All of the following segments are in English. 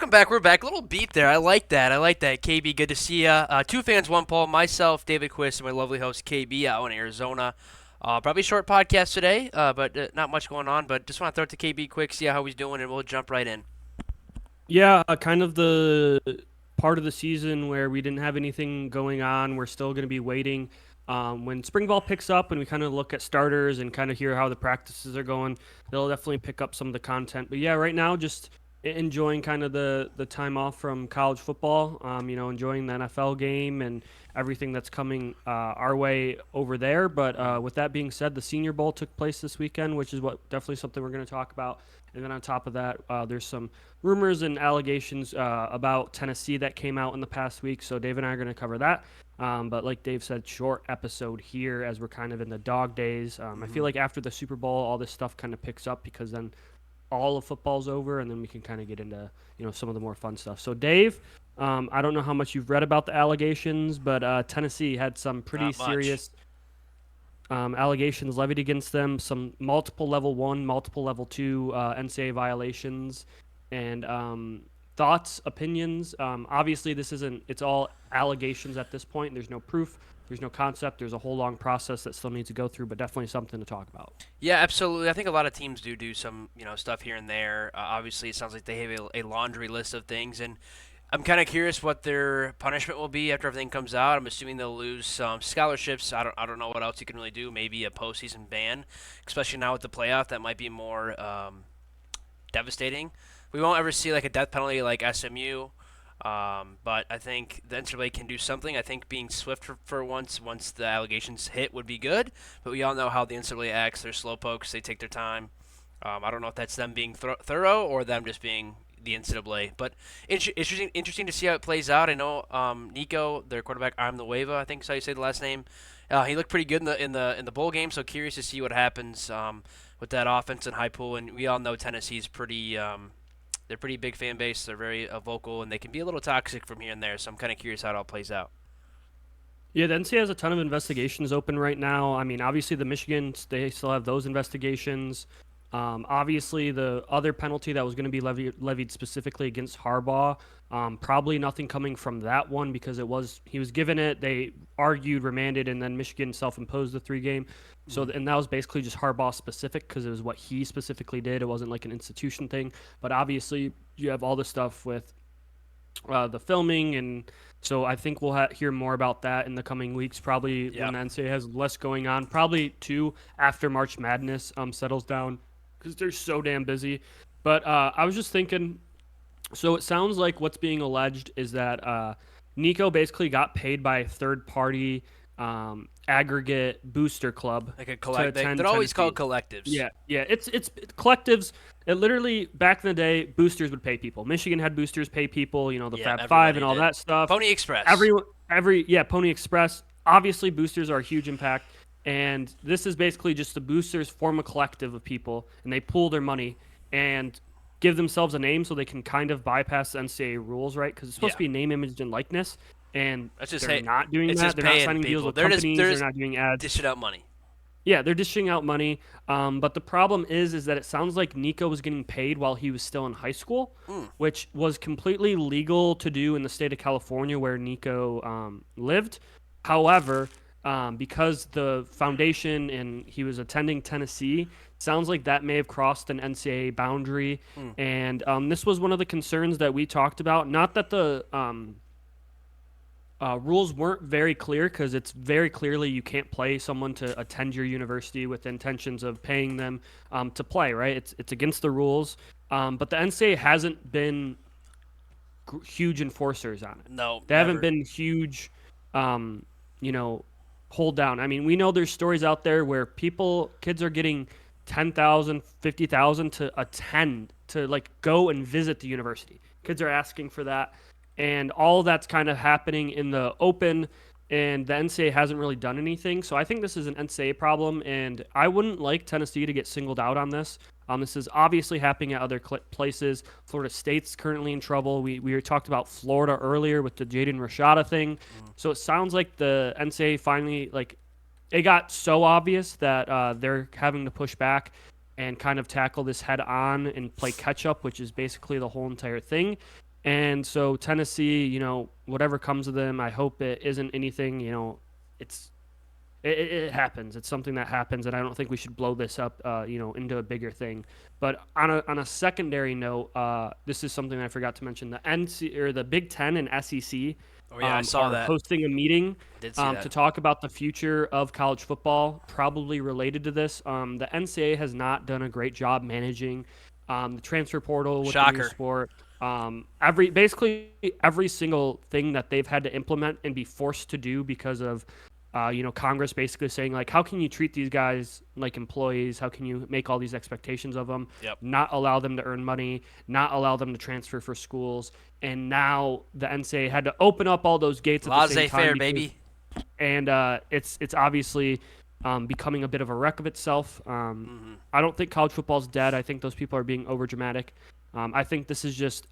welcome back. We're back. A little beat there. I like that. KB, good to see ya. Two fans, one poll. Myself, David Quist, and my lovely host KB out in Arizona. Probably a short podcast today, but not much going on. But just want to throw it to KB quick, see how he's doing, and we'll jump right in. Yeah, kind of the part of the season where we didn't have anything going on. We're still going to be waiting. When spring ball picks up and we kind of look at starters and kind of hear how the practices are going, they'll definitely pick up some of the content. But yeah, right now, just enjoying kind of the time off from college football. Enjoying the NFL game and everything that's coming our way over there. But with that being said, the Senior Bowl took place this weekend, which is what definitely something we're going to talk about. And then on top of that, there's some rumors and allegations about Tennessee that came out in the past week. So Dave and I are going to cover that. But like Dave said, short episode here as we're kind of in the dog days. I feel like after the Super Bowl, all this stuff kind of picks up because then all of football's over, and then we can kind of get into some of the more fun stuff. So Dave, I don't know how much you've read about the allegations, but Tennessee had some pretty Not much. serious allegations levied against them, some multiple level one, multiple level two NCAA violations, and thoughts, opinions. Obviously, this isn't, it's all allegations at this point. There's no proof, there's no concept, there's a whole long process that still needs to go through, but definitely something to talk about. Yeah, absolutely. I think a lot of teams do some stuff here and there. Obviously, it sounds like they have a laundry list of things, and I'm kind of curious what their punishment will be after everything comes out. I'm assuming they'll lose some scholarships. I don't know what else you can really do. Maybe a postseason ban, especially now with the playoff. That might be more devastating. We won't ever see like a death penalty like SMU, but I think the NCAA can do something. I think being swift for once the allegations hit would be good. But we all know how the NCAA acts. They're slowpokes. They take their time. I don't know if that's them being thorough or them just being the NCAA. But interesting to see how it plays out. I know Nico, their quarterback, I'm the Wava, I think is how you say the last name. He looked pretty good in the bowl game. So curious to see what happens with that offense and high pool. And we all know Tennessee's pretty. They're pretty big fan base. They're very vocal, and they can be a little toxic from here and there. So I'm kind of curious how it all plays out. Yeah, the NCAA has a ton of investigations open right now. I mean, obviously the Michigan, they still have those investigations. Obviously, the other penalty that was going to be levied specifically against Harbaugh, probably nothing coming from that one because he was given it. They argued, remanded, and then Michigan self-imposed the 3 game. So, and that was basically just Harbaugh specific because it was what he specifically did. It wasn't like an institution thing. But obviously, you have all the stuff with the filming, and so I think we'll hear more about that in the coming weeks. Probably Yeah. when the NCAA has less going on. Probably too after March Madness settles down because they're so damn busy. But I was just thinking. So it sounds like what's being alleged is that Nico basically got paid by a third party aggregate booster club Like a to collect. attend They're always called Tennessee. collectives. Yeah. It's collectives. It literally back in the day, boosters would pay people. Michigan had boosters pay people. The Yeah, Fab Five everybody and all did. that stuff. Pony Express. Every Pony Express. Obviously, boosters are a huge impact, and this is basically just the boosters form a collective of people, and they pool their money and give themselves a name so they can kind of bypass the NCAA rules, right? Because it's supposed Yeah. to be name, image, and likeness, and That's just they're hey. not doing It's that. just They're not paying signing deals people. with They're just companies. they're They're just not doing ads. dishing out money. Yeah, they're dishing out money. But the problem is that it sounds like Nico was getting paid while he was still in high school, Mm. which was completely legal to do in the state of California where Nico lived. However, because the foundation and he was attending Tennessee, sounds like that may have crossed an NCAA boundary. Mm. And this was one of the concerns that we talked about. Not that the rules weren't very clear because it's very clearly you can't play someone to attend your university with intentions of paying them to play, right? It's against the rules. But the NCAA hasn't been huge enforcers on it. No, They haven't never. been huge, um, you know, hold down. I mean, we know there's stories out there where kids are getting 10,000, 50,000 to attend, to like go and visit the university. Kids are asking for that. And all of that's kind of happening in the open, and the NCAA hasn't really done anything. So I think this is an NCAA problem, and I wouldn't like Tennessee to get singled out on this. This is obviously happening at other places. Florida State's currently in trouble. We talked about Florida earlier with the Jaden Rashada thing. Mm. So it sounds like the NCAA finally, like, it got so obvious that they're having to push back and kind of tackle this head on and play catch up, which is basically the whole entire thing. And so Tennessee, whatever comes of them, I hope it isn't anything, it's it happens. It's something that happens, and I don't think we should blow this up, into a bigger thing. But on a secondary note, this is something I forgot to mention. The NC or the Big Ten and SEC Oh yeah, I saw are that. hosting a meeting I did see to that. talk about the future of college football, probably related to this. The NCAA has not done a great job managing the transfer portal with the new Shocker. sport. Basically every single thing that they've had to implement and be forced to do because of Congress basically saying like, how can you treat these guys like employees? How can you make all these expectations of them? Yep. Not allow them to earn money, not allow them to transfer for schools, and now the NCAA had to open up all those gates at the same Laissez time faire, because, baby. and it's obviously becoming a bit of a wreck of itself. Hmm. I don't think college football's dead. I think those people are being over dramatic. I think this is just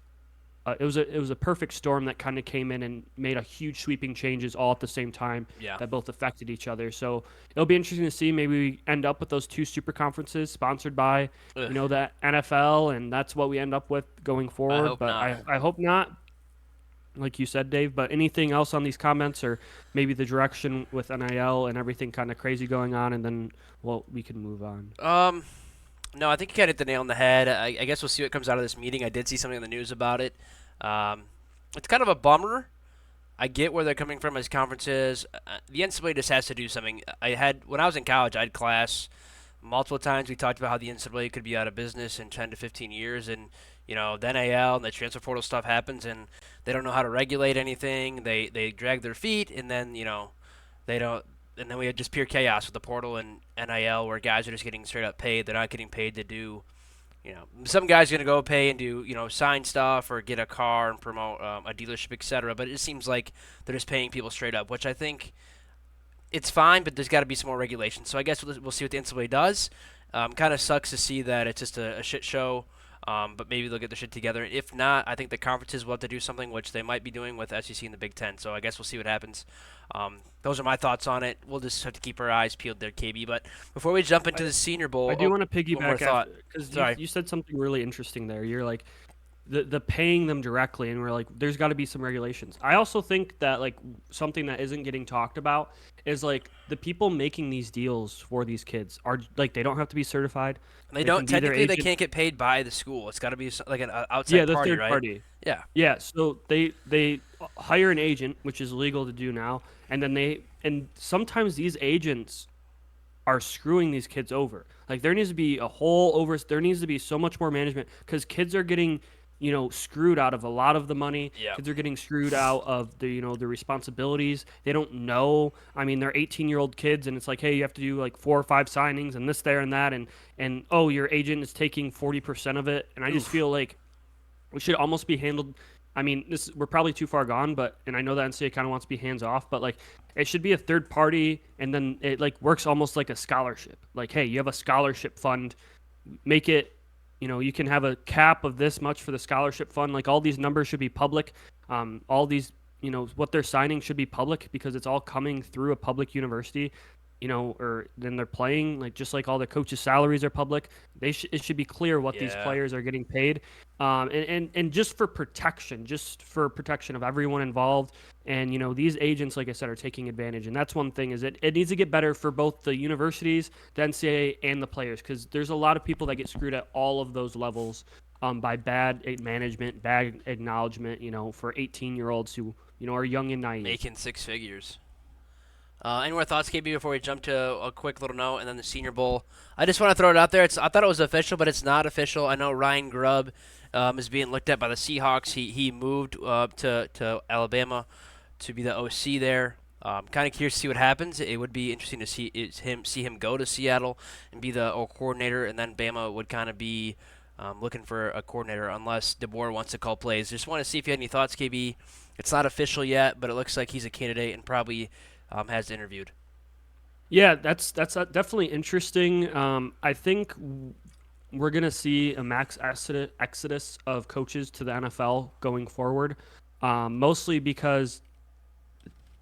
it was a perfect storm that kind of came in and made a huge sweeping changes all at the same time Yeah. that both affected each other. So it'll be interesting to see. Maybe we end up with those two super conferences sponsored by, Ugh, the NFL, and that's what we end up with going I forward. hope But not. I hope not, like you said, Dave. But anything else on these comments, or maybe the direction with NIL and everything kind of crazy going on, and then we can move on. Um, no, I think you kind of hit the nail on the head. I guess we'll see what comes out of this meeting. I did see something in the news about it. Um, it's kind of a bummer. I get where they're coming from as conferences. The NCAA just has to do something. When I was in college, I had class multiple times. We talked about how the NCAA could be out of business in 10 to 15 years, and the NIL and the transfer portal stuff happens, and they don't know how to regulate anything. They drag their feet, and then they don't. And then we had just pure chaos with the portal and NIL, where guys are just getting straight up paid. They're not getting paid to do some guy's gonna go pay and do sign stuff or get a car and promote a dealership, etc. But it just seems like they're just paying people straight up, which I think it's fine, but there's got to be some more regulation. So I guess we'll see what the NCAA does. Kind of sucks to see that it's just a shit show. But maybe they'll get their shit together. If not, I think the conferences will have to do something, which they might be doing with SEC and the Big Ten. So I guess we'll see what happens. Those are my thoughts on it. We'll just have to keep our eyes peeled there, KB. But before we jump into I, the Senior I Bowl, do oh, want to one more piggyback thought. after because you Sorry. you said something really interesting there. You're like, the paying them directly, and we're like, there's got to be some regulations. I also think that like something that isn't getting talked about is like the people making these deals for these kids are like, they don't have to be certified. They They can don't be their technically. They agent. can't get paid by the school. It's got to be like an Yeah, outside the party, third right? party. Yeah. Yeah, so they hire an agent, which is legal to do now, and then and sometimes these agents are screwing these kids over. Like there needs to be there needs to be so much more management because kids are getting, screwed out of a lot of the money. Yeah. Kids are getting screwed out of the responsibilities. They don't know. I mean, they're 18-year-old kids, and it's like, hey, you have to do like 4 or 5 signings and this, there, and that, and oh, your agent is taking 40% of it, and I just Oof. feel like we should almost be handled. I mean, we're probably too far gone, but and I know that NCAA kind of wants to be hands off, but like it should be a third party, and then it like works almost like a scholarship. Like, hey, you have a scholarship fund, make it. You can have a cap of this much for the scholarship fund. Like all these numbers should be public. All these, what they're signing should be public because it's all coming through a public university. Or then they're playing like just like all the coaches' salaries are public. It should be clear what these Yeah. players are getting paid, and just for protection of everyone involved. And these agents, like I said, are taking advantage, and that's one thing is it needs to get better for both the universities, the NCAA, and the players because there's a lot of people that get screwed at all of those levels by bad management, bad acknowledgement. For 18-year-olds who are young and naive. Making six figures. Any more thoughts, KB, before we jump to a quick little note and then the Senior Bowl? I just want to throw it out there. I thought it was official, but it's not official. I know Ryan Grubb is being looked at by the Seahawks. He moved to Alabama to be the OC there. Kind of curious to see what happens. It would be interesting to see him go to Seattle and be the coordinator, and then Bama would kind of be looking for a coordinator unless DeBoer wants to call plays. Just want to see if you had any thoughts, KB. It's not official yet, but it looks like he's a candidate and probably has interviewed. Yeah, that's definitely interesting. I think we're gonna see a max exodus of coaches to the NFL going forward, mostly because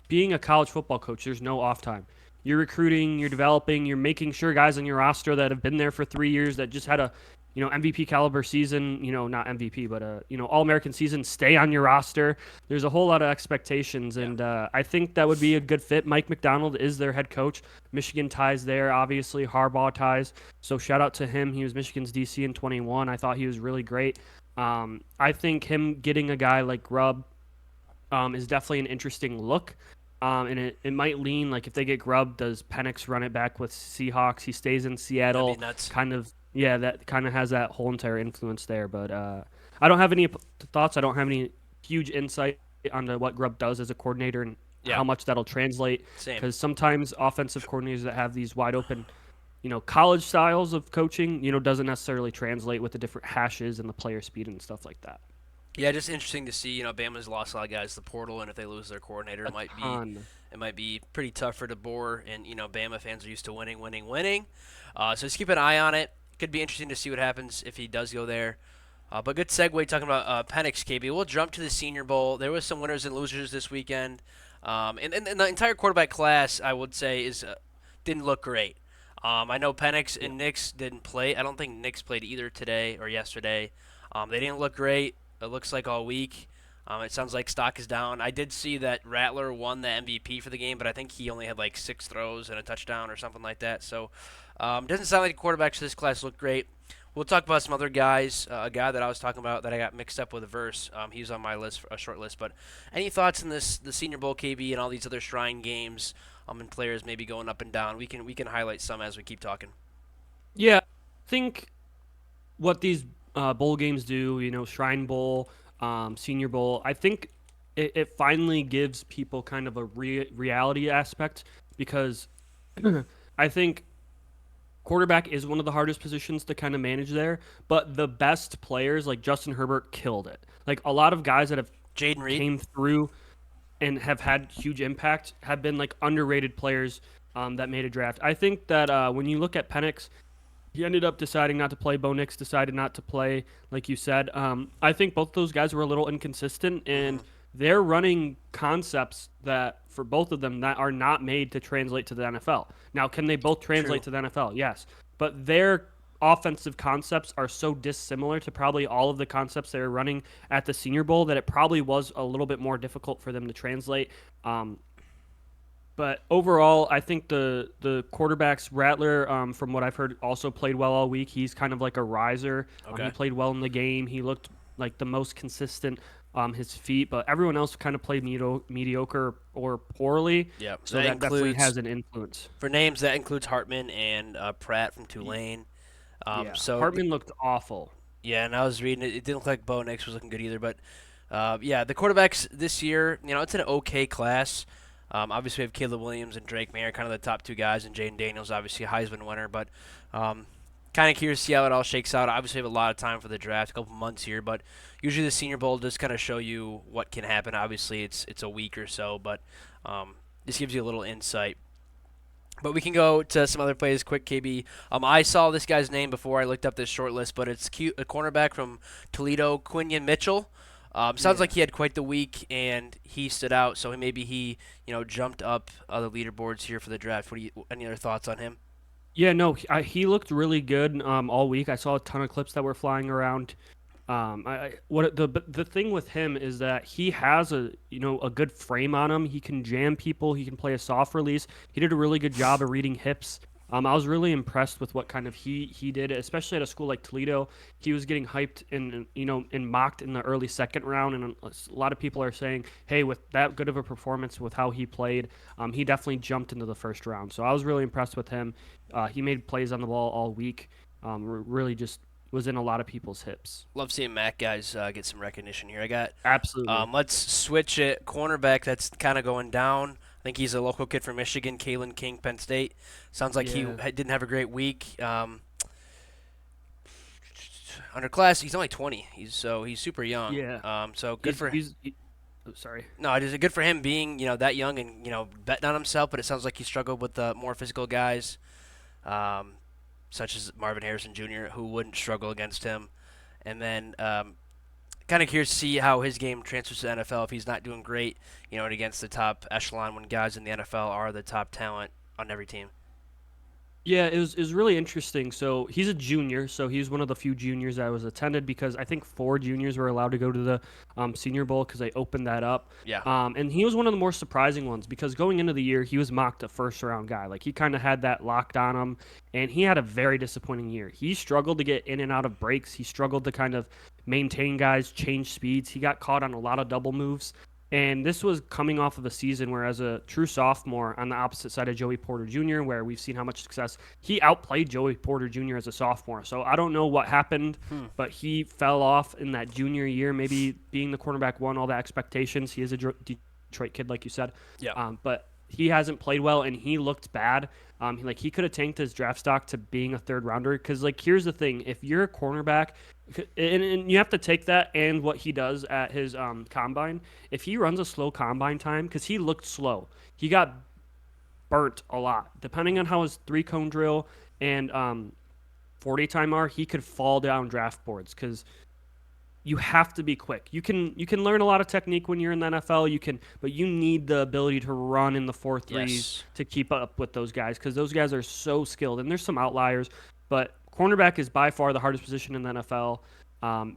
being a college football coach, there's no off time. you're recruiting, you're developing, you're making sure guys on your roster that have been there for 3 years that just had a MVP caliber season, not MVP, but All American season, stay on your roster. There's a whole lot of expectations, Yeah. and I think that would be a good fit. Mike McDonald is their head coach. Michigan ties there, obviously Harbaugh ties. So shout out to him. He was Michigan's DC in 21. I thought he was really great. I think him getting a guy like Grubb is definitely an interesting look. And it might lean like if they get Grubb, does Penix run it back with Seahawks? He stays in That'd be Seattle, nuts. kind of. Yeah, that kind of has that whole entire influence there. But I don't have any thoughts. I don't have any huge insight onto what Grubb does as a coordinator and Yeah. how much that'll translate. Same. Because sometimes offensive coordinators that have these wide open, college styles of coaching, doesn't necessarily translate with the different hashes and the player speed and stuff like that. Yeah, just interesting to see. Bama's lost a lot of guys to the portal, and if they lose their coordinator, A ton. it might be pretty tough for DeBoer. And Bama fans are used to winning, winning, winning. So just keep an eye on it. Could be interesting to see what happens if he does go there. But good segue talking about Penix, KB. We'll jump to the Senior Bowl. There was some winners and losers this weekend, and the entire quarterback class, I would say, is didn't look great. I know Penix Yeah. and Nix didn't play. I don't think Nix played either today or yesterday. They didn't look great. It looks like all week. It sounds like stock is down. I did see that Rattler won the MVP for the game, but I think he only had like 6 throws and a touchdown or something like that. So doesn't sound like the quarterbacks of this class look great. We'll talk about some other guys. A guy that I was talking about that I got mixed up with a verse. He was on my list, a short list. But any thoughts on the Senior Bowl, KB, and all these other Shrine games, and players maybe going up and down? We can highlight some as we keep talking. Yeah, I think what these bowl games do, Shrine Bowl, Senior Bowl, I think it finally gives people kind of a reality aspect because I think quarterback is one of the hardest positions to kind of manage there, but the best players like Justin Herbert killed it. Like a lot of guys that have Jaden Reed. came through and have had huge impact have been like underrated players that made a draft. I think that when you look at Penix, he ended up deciding not to play. Bo Nix decided not to play, like you said. I think both those guys were a little inconsistent, Mm-hmm. and they're running concepts that, for both of them, that are not made to translate to the NFL. Now, can they both True. translate to the NFL? Yes. But their offensive concepts are so dissimilar to probably all of the concepts they were running at the Senior Bowl that it probably was a little bit more difficult for them to translate. Um, but overall, I think the quarterbacks Rattler, from what I've heard, also played well all week. He's kind of like a riser. He Okay. played well in the game. He looked like the most consistent. His feet, but everyone else kind of played mediocre or poorly. Yep. So That that definitely includes has an influence. for names that includes Hartman and Pratt from Tulane. Yeah, So Hartman looked awful. yeah, and I was reading it. It didn't look like Bo Nix was looking good either. But yeah, the quarterbacks this year, it's an okay class. Obviously, we have Caleb Williams and Drake Mayer, kind of the top two guys, and Jaden Daniels, obviously a Heisman winner. But kind of curious to see how it all shakes out. Obviously, we have a lot of time for the draft, a couple months here, but usually the Senior Bowl does kind of show you what can happen. Obviously, it's a week or so, but this gives you a little insight. But we can go to some other plays quick, KB. I saw this guy's name before I looked up this short list, but it's cute. A cornerback from Toledo, Quinion Mitchell. Sounds like Yeah. he had quite the week, and he stood out. So maybe he, jumped up the leaderboards here for the draft. Any other thoughts on him? Yeah, no, he looked really good all week. I saw a ton of clips that were flying around. What the thing with him is that he has a good frame on him. He can jam people. He can play a soft release. He did a really good job of reading hips. I was really impressed with what kind of he did, especially at a school like Toledo. He was getting hyped and mocked in the early second round, and a lot of people are saying, hey, with that good of a performance with how he played, he definitely jumped into the first round. So I was really impressed with him. He made plays on the ball all week. Really just was in a lot of people's hips. Love seeing Mac guys get some recognition here. I got. Absolutely. Let's switch it. Cornerback that's kind of going down. I think he's a local kid from Michigan, Kalen King, Penn State. Sounds like he Yeah. didn't have a great week. Underclass, he's only 20. He's super young. Yeah. So good for Oh, sorry. no, it is good for him being that young and betting on himself. But it sounds like he struggled with the more physical guys, um, such as Marvin Harrison Jr., who wouldn't struggle against him. And then kind of curious to see how his game transfers to the NFL if he's not doing great, and against the top echelon when guys in the NFL are the top talent. on every team. Yeah, it was really interesting. So he's a junior, so he's one of the few juniors I was attended because I think four juniors were allowed to go to the Senior Bowl because they opened that up. Yeah. And he was one of the more surprising ones because going into the year, he was mocked a first round guy. Like he kind of had that locked on him, and he had a very disappointing year. He struggled to get in and out of breaks. He struggled to kind of maintain guys, change speeds. He got caught on a lot of double moves. And this was coming off of a season where, as a true sophomore on the opposite side of Joey Porter Jr., where we've seen how much success he outplayed Joey Porter Jr. as a sophomore. So I don't know what happened, Hmm. but he fell off in that junior year. Maybe being the cornerback won all the expectations. He is a Detroit kid, like you said, Yeah. but he hasn't played well, and he looked bad. He could have tanked his draft stock to being a third rounder. Because here's the thing: if you're a cornerback, and you have to take that and what he does at his combine. If he runs a slow combine time, because he looked slow, he got burnt a lot. Depending on how his three cone drill and 40 time are, he could fall down draft boards because you have to be quick. You can learn a lot of technique when you're in the NFL. But you need the ability to run in the 4.3s Yes. to keep up with those guys because those guys are so skilled. And there's some outliers, but cornerback is by far the hardest position in the NFL,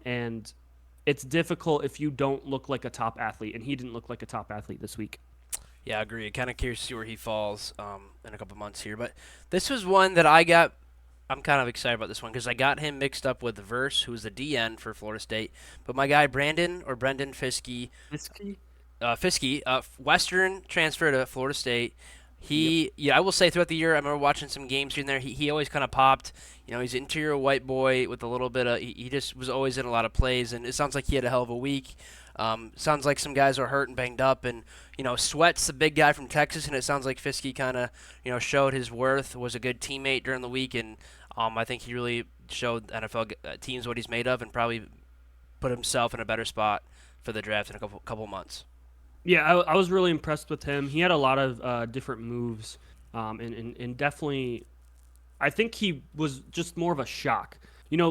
and it's difficult if you don't look like a top athlete. And he didn't look like a top athlete this week. Yeah, I agree. Kind of curious to see where he falls in a couple months here. But this was one that I got. I'm kind of excited about this one because I got him mixed up with Verse, who's the DN for Florida State. But my guy Brendan Fiskey, Risky? Western transfer to Florida State. Yep. Yeah, I will say throughout the year, I remember watching some games here and there. He always kind of popped. He's an interior white boy with a little bit of. He just was always in a lot of plays, and it sounds like he had a hell of a week. Sounds like some guys are hurt and banged up, and Sweat's the big guy from Texas, and it sounds like Fiskey kind of showed his worth, was a good teammate during the week, and I think he really showed NFL teams what he's made of, and probably put himself in a better spot for the draft in a couple months. Yeah, I was really impressed with him. He had a lot of different moves, and definitely, I think he was just more of a shock.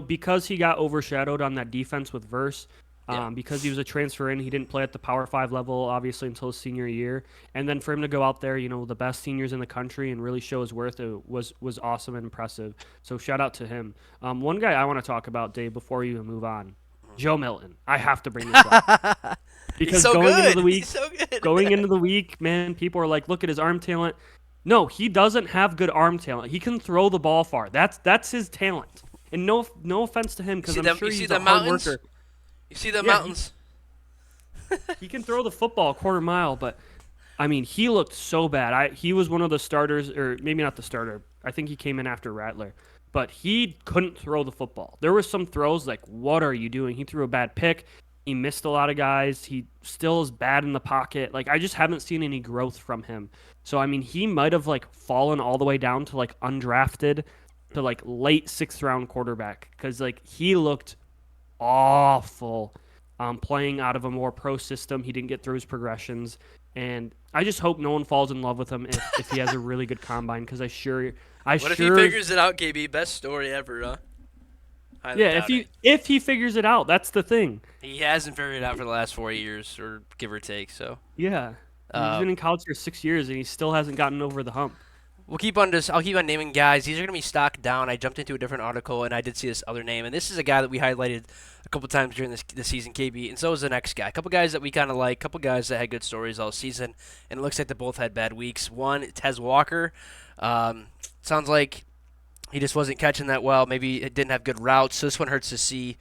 Because he got overshadowed on that defense with Verse, Yeah. because he was a transfer in, he didn't play at the Power 5 level, obviously, until his senior year. And then for him to go out there, the best seniors in the country, and really show his worth, it was awesome and impressive. So shout out to him. One guy I want to talk about, Dave, before you move on, Joe Milton. I have to bring this up. He's Because so going into good. the week, He's so good. going into the week, man, people are like, look at his arm talent. No, he doesn't have good arm talent. He can throw the ball far. That's his talent. And no offense to him, because I'm sure You see he's the a hard mountains? worker. You see the Yeah, mountains? he can throw the football a quarter mile, but I mean, he looked so bad. He was one of the starters, or maybe not the starter. I think he came in after Rattler, but he couldn't throw the football. There were some throws like, what are you doing? He threw a bad pick. He missed a lot of guys. He still is bad in the pocket. Like, I just haven't seen any growth from him. So I mean, he might have like fallen all the way down to like undrafted to like late sixth round quarterback because like he looked awful, playing out of a more pro system. He didn't get through his progressions, and I just hope no one falls in love with him if he has a really good combine. Because I What if he sure, figures it out, KB? Best story ever, huh? Highly yeah. doubt it. If he figures it out, that's the thing. He hasn't figured it out for the last 4 years, or give or take. So Yeah, he's uh, been in college for 6 years, and he still hasn't gotten over the hump. we'll keep on this. I'll keep on naming guys. These are gonna be stock down. I jumped into a different article, and I did see this other name, and this is a guy that we highlighted a couple times during this season, KB, and so was the next guy. A couple guys that we kind of like. A couple guys that had good stories all season, and it looks like they both had bad weeks. One, Tez Walker. Sounds like he just wasn't catching that well. Maybe it didn't have good routes. So this one hurts to see.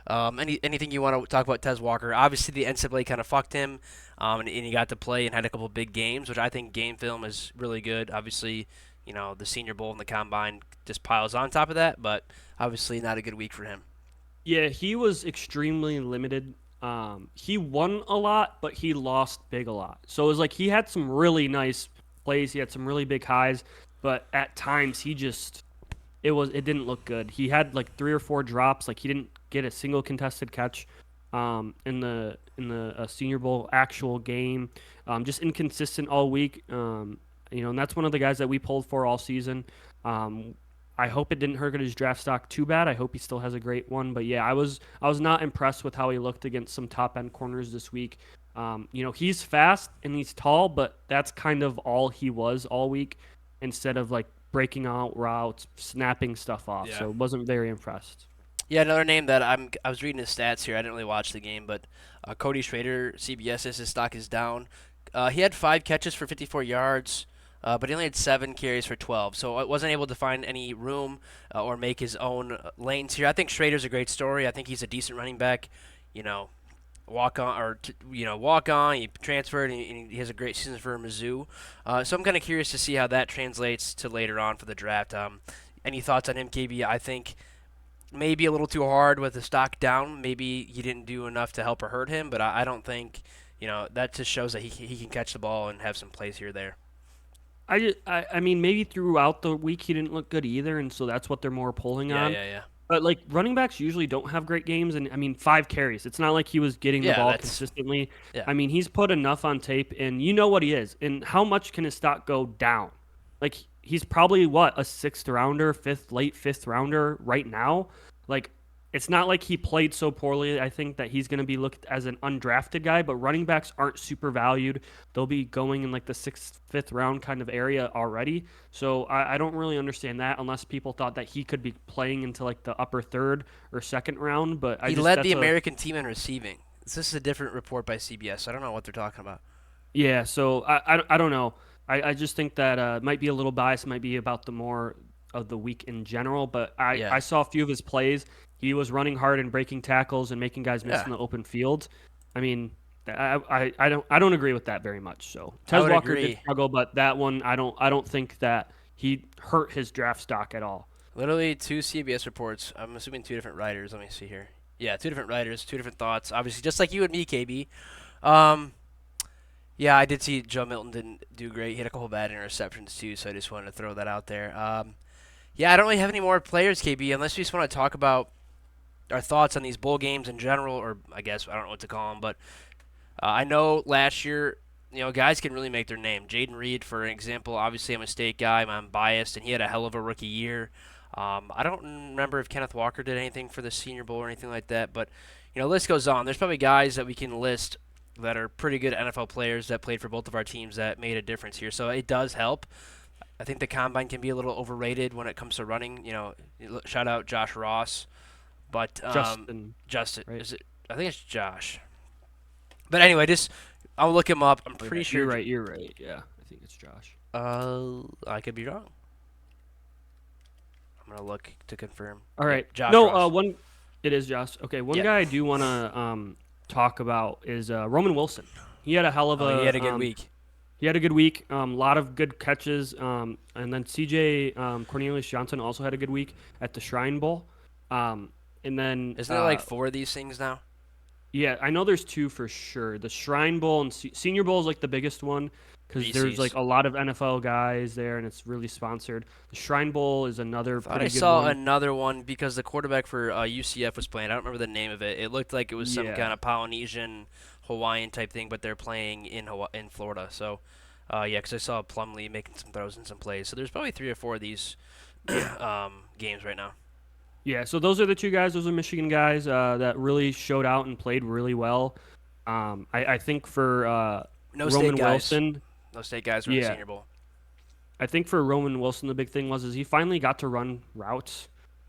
Anything you want to talk about Tez Walker? Obviously, the NCAA kind of fucked him, and he got to play and had a couple big games, which I think game film is really good. Obviously, the Senior Bowl and the Combine just piles on top of that, but obviously not a good week for him. Yeah, he was extremely limited. He won a lot, but he lost big a lot. So it was like he had some really nice plays. He had some really big highs, but at times it didn't look good. He had like three or four drops. Like he didn't get a single contested catch in the Senior Bowl actual game. Just inconsistent all week. And that's one of the guys that we pulled for all season. Um, I hope it didn't hurt his draft stock too bad. I hope he still has a great one. But yeah, I was not impressed with how he looked against some top end corners this week. He's fast and he's tall, but that's kind of all he was all week. instead of like breaking out routes, snapping stuff off. Yeah. So wasn't very impressed. Yeah, another name that I was reading his stats here. I didn't really watch the game, but Cody Schrader, CBS says his stock is down. He had 5 catches for 54 yards, but he only had 7 carries for 12. So I wasn't able to find any room or make his own lanes here. I think Schrader's a great story. I think he's a decent running back. You know, walk on. He transferred and he has a great season for Mizzou. So I'm kind of curious to see how that translates to later on for the draft. Any thoughts on him, KB? I think maybe a little too hard with the stock down. Maybe he didn't do enough to help or hurt him, but I don't think that just shows that he can catch the ball and have some plays here or there. I mean, maybe throughout the week he didn't look good either, and so that's what they're more pulling Yeah, on. yeah, yeah, But like running backs usually don't have great games, and I mean 5 carries. It's not like he was getting the yeah. ball That's consistently. yeah. I mean he's put enough on tape, and you know what he is, and how much can his stock go down? Like he's probably what, a sixth rounder, late fifth rounder right now. Like it's not like he played so poorly. I think that he's going to be looked as an undrafted guy, but running backs aren't super valued. They'll be going in like the sixth, fifth round kind of area already. So I don't really understand that unless people thought that he could be playing into like the upper third or second round. But I He just led the that's a American team in receiving. This is a different report by CBS. So I don't know what they're talking about. yeah. So I don't know. I just think that might be a little biased. Might be about the more of the week in general. But I Yeah, saw a few of his plays. He was running hard and breaking tackles and making guys miss yeah. in the open field. I mean, I don't agree with that very much. So I Tez would Walker did agree. struggle, but that one I don't think that he hurt his draft stock at all. Literally two CBS reports. I'm assuming two different writers. Let me see here. Yeah, two different writers, two different thoughts. Obviously, just like you and me, KB. Um, yeah, I did see Joe Milton didn't do great. He had a couple bad interceptions too, so I just wanted to throw that out there. Yeah, I don't really have any more players, KB, unless you just want to talk about our thoughts on these bowl games in general, or I guess I don't know what to call them, but I know last year, guys can really make their name. Jaden Reed, for example, obviously I'm a state guy, I'm biased, and he had a hell of a rookie year. I don't remember if Kenneth Walker did anything for the Senior Bowl or anything like that, but list goes on. There's probably guys that we can list that are pretty good NFL players that played for both of our teams that made a difference here. So it does help. I think the combine can be a little overrated when it comes to running. Shout out Josh Ross, but Justin, Justin right? is it? I think it's Josh. But anyway, just I'll look him up. I'm Oh, pretty yeah, sure. You're right. Yeah, I think it's Josh. I could be wrong. I'm gonna look to confirm. All Yeah, right. Josh No, Ross. one. It is Josh. Okay, one Yeah. guy I do want to talk about is Roman Wilson. He had a hell of Oh, he had a a good week. he had a good week. Lot of good catches. And then CJ Cornelius Johnson also had a good week at the Shrine Bowl. And then Isn't there like 4 of these things now? yeah, I know there's two for sure. The Shrine Bowl and Senior Bowl is like the biggest one because there's like Reese's. a lot of NFL guys there and it's really sponsored. The Shrine Bowl is another Thought I pretty good saw one. another one because the quarterback for UCF was playing. I don't remember the name of it. It looked like it was some Yeah. kind of Polynesian, Hawaiian type thing, but they're playing in Florida. So, yeah, because I saw Plumlee making some throws and some plays. So there's probably 3 or 4 of these Yeah. games right now. Yeah, so those are the two guys. Those are Michigan guys that really showed out and played really well. I think for No state Roman guys. Wilson, No state guys were in the yeah, Senior Bowl. I think for Roman Wilson, the big thing was is he finally got to run routes.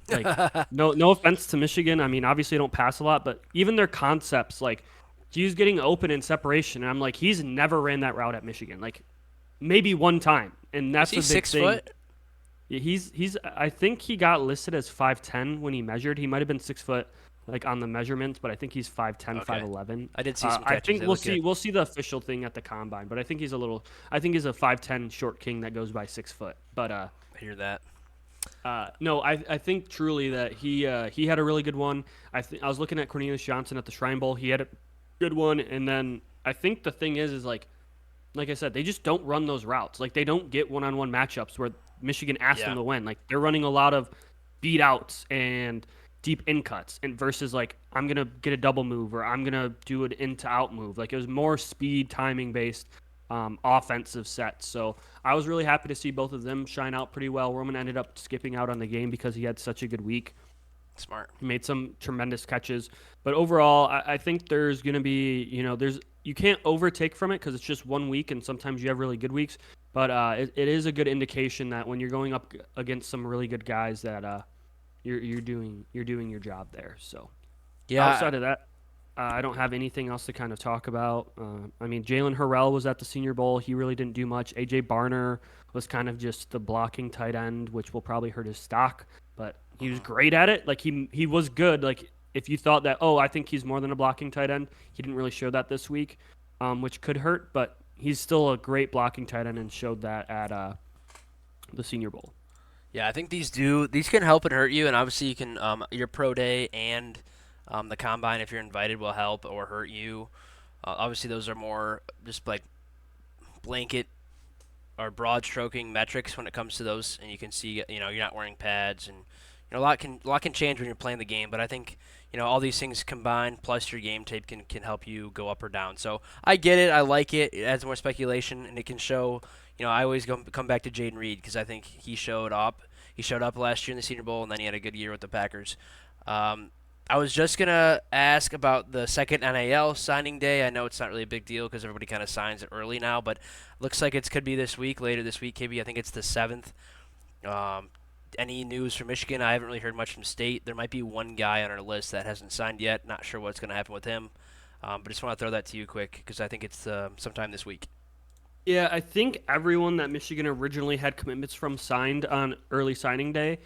Like, no offense to Michigan. I mean, obviously, they don't pass a lot, but even their concepts, like he's getting open in separation, and I'm like, he's never ran that route at Michigan. Like, maybe one time, and Is that's he a big 6 thing. foot? Yeah, he's I think he got listed as 5'10" when he measured. He might have been 6 foot like on the measurements, but I think he's 5'10", Okay. 5'11". I did see some I catches. think They we'll look see good. we'll see the official thing at the combine, but I think he's a 5'10" short king that goes by 6 foot. But I hear that. no, I think truly that he had a really good one. I was looking at Cornelius Johnson at the Shrine Bowl. He had a good one, and then I think the thing is like I said, they just don't run those routes. Like they don't get one-on-one matchups where Michigan asked Yeah. them to win. Like they're running a lot of beat outs and deep in cuts, and versus like I'm gonna get a double move or I'm gonna do an in to out move. Like it was more speed timing based offensive sets. So I was really happy to see both of them shine out pretty well. Roman ended up skipping out on the game because he had such a good week. Smart. He made some tremendous catches, but overall, I think there's going to be, you can't overtake from it because it's just one week, and sometimes you have really good weeks. but it is a good indication that when you're going up against some really good guys that you're doing your job there. So Yeah. outside of that, I don't have anything else to kind of talk about. I mean, Jalen Harrell was at the Senior Bowl. He really didn't do much. AJ Barner was kind of just the blocking tight end, which will probably hurt his stock. But he was Mhm. great at it. Like he was good. Like if you thought that, oh, I think he's more than a blocking tight end, he didn't really show that this week, which could hurt. But he's still a great blocking tight end and showed that at the Senior Bowl. Yeah, I think these can help and hurt you, and obviously you can your pro day and the combine if you're invited will help or hurt you. Obviously, those are more just like blanket or broad stroking metrics when it comes to those, and you can see you're not wearing pads, and a lot can change when you're playing the game. But I think all these things combined plus your game tape can help you go up or down. So I get it, I like it. It adds more speculation, and it can show. I always come back to Jaden Reed because I think he showed up. He showed up last year in the Senior Bowl, and then he had a good year with the Packers. Um, I was just gonna ask about the second NAL signing day. I know it's not really a big deal because everybody kind of signs it early now, but looks like it could be this week, later this week, KB. I think it's the 7th. Um, any news from Michigan? I haven't really heard much from State. There might be one guy on our list that hasn't signed yet. Not sure what's going to happen with him. But just want to throw that to you quick because I think it's sometime this week. Yeah, I think everyone that Michigan originally had commitments from signed on early signing day.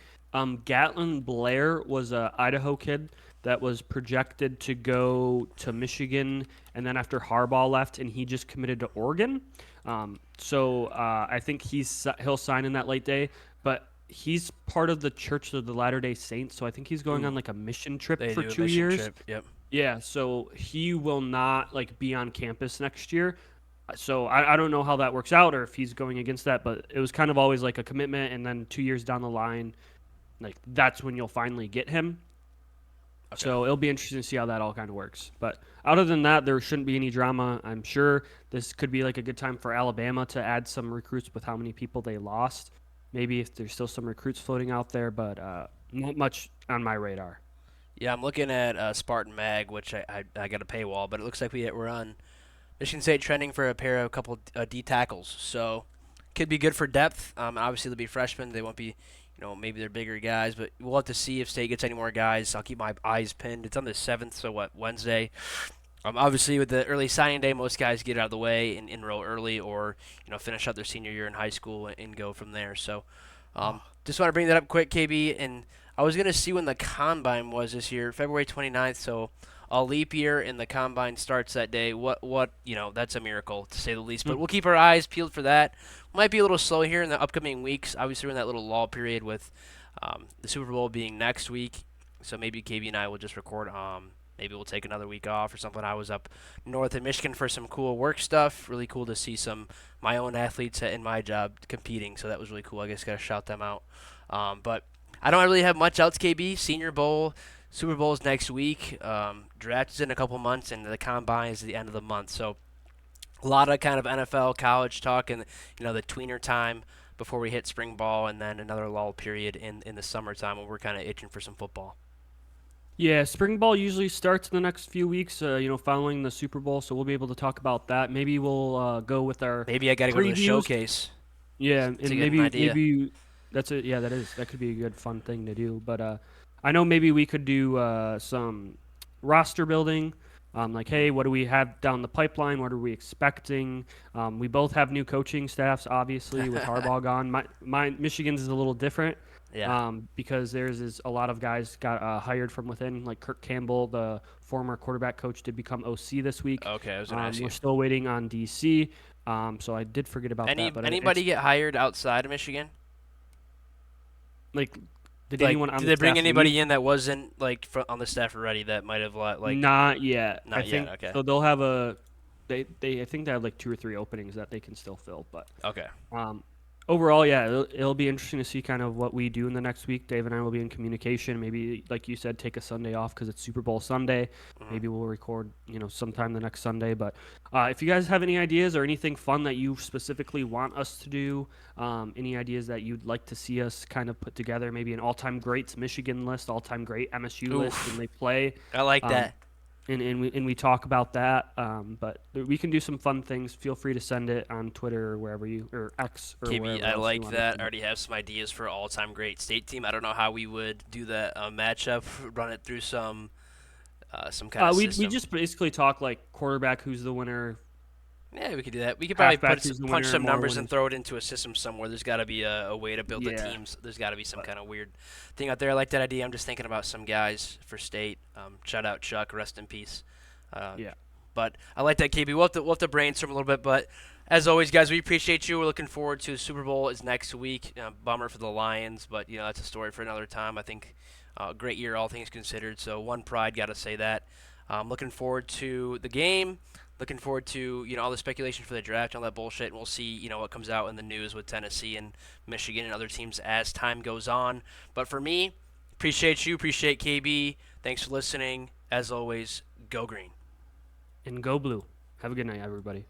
Gatlin Blair was a Idaho kid that was projected to go to Michigan, and then after Harbaugh left, and he just committed to Oregon. So I think he'll sign in that late day, but he's part of the Church of the Latter Day Saints, so I think he's going on Ooh, like a mission trip they for do a two mission years. trip. Yep. Yeah, so he will not like be on campus next year. So I don't know how that works out or if he's going against that, but it was kind of always like a commitment, and then 2 years down the line, like that's when you'll finally get him. Okay. So it'll be interesting to see how that all kind of works. But other than that, there shouldn't be any drama. I'm sure this could be like a good time for Alabama to add some recruits with how many people they lost. Maybe if there's still some recruits floating out there, but not much on my radar. Yeah, I'm looking at Spartan Mag, which I got a paywall, but it looks like we're on Michigan State trending for a couple D tackles. So could be good for depth. Obviously, they'll be freshmen. They won't be, maybe they're bigger guys, but we'll have to see if State gets any more guys. I'll keep my eyes pinned. It's on the 7th, so what, Wednesday? Obviously, with the early signing day, most guys get out of the way and enroll early or, finish out their senior year in high school and go from there. So just want to bring that up quick, KB. And I was going to see when the combine was this year, February 29th. So a leap year and the combine starts that day. That's a miracle to say the least. But we'll keep our eyes peeled for that. Might be a little slow here in the upcoming weeks. Obviously, we're in that little lull period with the Super Bowl being next week. So maybe KB and I will just record. Maybe we'll take another week off or something. I was up north in Michigan for some cool work stuff. Really cool to see some my own athletes in my job competing. So that was really cool. I guess got to shout them out. But I don't really have much else. KB Senior Bowl, Super Bowl is next week. Draft is in a couple months, and the combine is at the end of the month. So a lot of kind of NFL college talk and the tweener time before we hit spring ball, and then another lull period in the summertime when we're kind of itching for some football. Yeah, spring ball usually starts in the next few weeks, following the Super Bowl, so we'll be able to talk about that. Maybe we'll go with our Maybe I got to go to the previews. showcase Yeah, to and get an idea. maybe that's it. Yeah, that could be a good fun thing to do. But I know maybe we could do some roster building. Like, hey, what do we have down the pipeline? What are we expecting? We both have new coaching staffs, obviously, with Harbaugh gone. My Michigan's is a little different, Yeah. because theirs is a lot of guys got hired from within. Like Kirk Campbell, the former quarterback coach, did become OC this week. Okay, I was gonna ask We're you. still waiting on DC. So I did forget about that, but Anybody it's get hired outside of Michigan? like, did Like, anyone on did the they bring staff leave? anybody in that wasn't like on the staff already that might have Not yet. I not yet? think Okay. so. They'll have a I think they have like two or three openings that they can still fill. But Okay. um, overall, yeah, it'll be interesting to see kind of what we do in the next week. Dave and I will be in communication. Maybe, like you said, take a Sunday off because it's Super Bowl Sunday. Mhm. Maybe we'll record, sometime the next Sunday. But if you guys have any ideas or anything fun that you specifically want us to do, any ideas that you'd like to see us kind of put together, maybe an all-time greats Michigan list, all-time great MSU list when Oof. they play. I like Um, that. and we talk about that. But we can do some fun things. Feel free to send it on Twitter or wherever you or X or KB, wherever I else you like want to that. I send it. already have some ideas for all-time great state team. I don't know how we would do that matchup. Run it through some kind of We system. just basically talk like quarterback, who's the winner, Yeah, we could do that. We could probably halfback, who's the punch winner, some more numbers and winners. throw it into a system somewhere. There's got to be a way to build the Yeah, teams. There's got to be some but kind of weird thing out there. I like that idea. I'm just thinking about some guys for state. Shout out Chuck, rest in peace. Uh, yeah. but I like that, KB. We'll have to brainstorm a little bit. But as always, guys, we appreciate you. We're looking forward to Super Bowl is next week. Bummer for the Lions, but that's a story for another time. I think great year, all things considered. So one pride, got to say that. Looking forward to the game. Looking forward to all the speculation for the draft and all that bullshit, and we'll see what comes out in the news with Tennessee and Michigan and other teams as time goes on. But for me, appreciate you, appreciate KB. Thanks for listening. As always, go green. And go blue. Have a good night, everybody.